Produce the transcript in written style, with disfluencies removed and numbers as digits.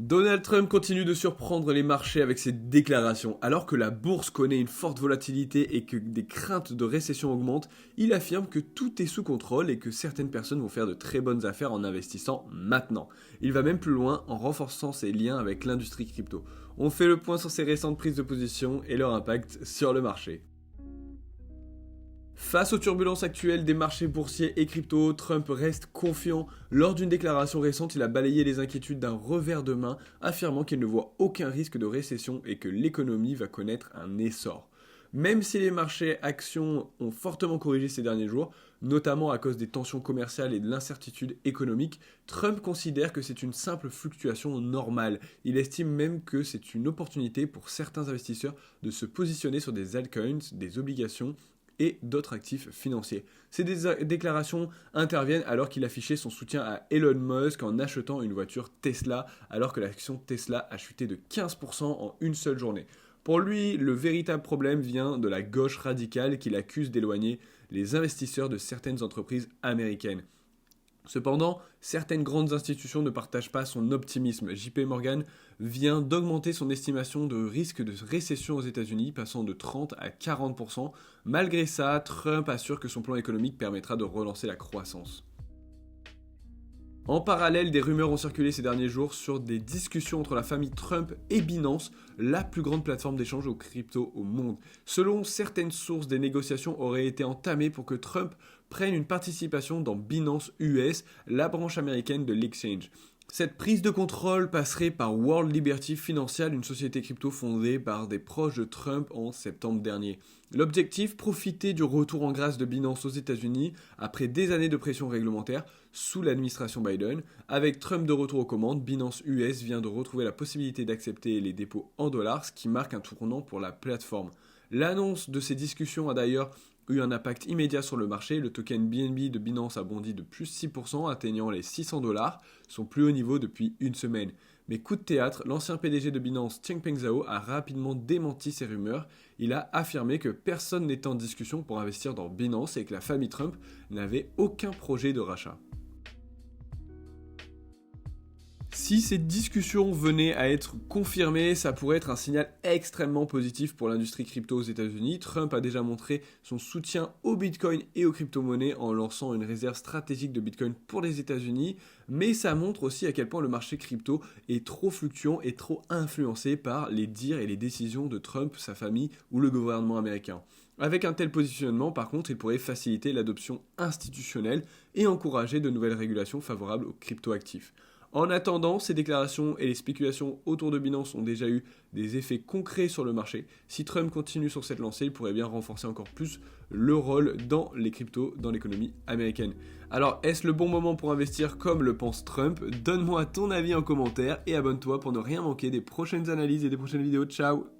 Donald Trump continue de surprendre les marchés avec ses déclarations. Alors que la bourse connaît une forte volatilité et que des craintes de récession augmentent, il affirme que tout est sous contrôle et que certaines personnes vont faire de très bonnes affaires en investissant maintenant. Il va même plus loin en renforçant ses liens avec l'industrie crypto. On fait le point sur ses récentes prises de position et leur impact sur le marché. Face aux turbulences actuelles des marchés boursiers et crypto, Trump reste confiant. Lors d'une déclaration récente, il a balayé les inquiétudes d'un revers de main, affirmant qu'il ne voit aucun risque de récession et que l'économie va connaître un essor. Même si les marchés actions ont fortement corrigé ces derniers jours, notamment à cause des tensions commerciales et de l'incertitude économique, Trump considère que c'est une simple fluctuation normale. Il estime même que c'est une opportunité pour certains investisseurs de se positionner sur des altcoins, des obligations et d'autres actifs financiers. Ces déclarations interviennent alors qu'il affichait son soutien à Elon Musk en achetant une voiture Tesla, alors que l'action Tesla a chuté de 15% en une seule journée. Pour lui, le véritable problème vient de la gauche radicale qu'il accuse d'éloigner les investisseurs de certaines entreprises américaines. Cependant, certaines grandes institutions ne partagent pas son optimisme. JP Morgan vient d'augmenter son estimation de risque de récession aux États-Unis, passant de 30 à 40%. Malgré ça, Trump assure que son plan économique permettra de relancer la croissance. En parallèle, des rumeurs ont circulé ces derniers jours sur des discussions entre la famille Trump et Binance, la plus grande plateforme d'échange aux crypto au monde. Selon certaines sources, des négociations auraient été entamées pour que Trump prenne une participation dans Binance US, la branche américaine de l'exchange. Cette prise de contrôle passerait par World Liberty Financial, une société crypto fondée par des proches de Trump en septembre dernier. L'objectif, profiter du retour en grâce de Binance aux États-Unis après des années de pression réglementaire sous l'administration Biden. Avec Trump de retour aux commandes, Binance US vient de retrouver la possibilité d'accepter les dépôts en dollars, ce qui marque un tournant pour la plateforme. L'annonce de ces discussions a d'ailleurs eu un impact immédiat sur le marché. Le token BNB de Binance a bondi de plus 6%, atteignant les $600, son plus haut niveau depuis une semaine. Mais coup de théâtre, l'ancien PDG de Binance, Changpeng Zhao, a rapidement démenti ces rumeurs. Il a affirmé que personne n'était en discussion pour investir dans Binance et que la famille Trump n'avait aucun projet de rachat. Si ces discussions venaient à être confirmées, ça pourrait être un signal extrêmement positif pour l'industrie crypto aux États-Unis. Trump a déjà montré son soutien au Bitcoin et aux crypto-monnaies en lançant une réserve stratégique de Bitcoin pour les États-Unis, mais ça montre aussi à quel point le marché crypto est trop fluctuant et trop influencé par les dires et les décisions de Trump, sa famille ou le gouvernement américain. Avec un tel positionnement, par contre, il pourrait faciliter l'adoption institutionnelle et encourager de nouvelles régulations favorables aux crypto-actifs. En attendant, ces déclarations et les spéculations autour de Binance ont déjà eu des effets concrets sur le marché. Si Trump continue sur cette lancée, il pourrait bien renforcer encore plus le rôle dans les cryptos, dans l'économie américaine. Alors, est-ce le bon moment pour investir comme le pense Trump? Donne-moi ton avis en commentaire et abonne-toi pour ne rien manquer des prochaines analyses et des prochaines vidéos. Ciao!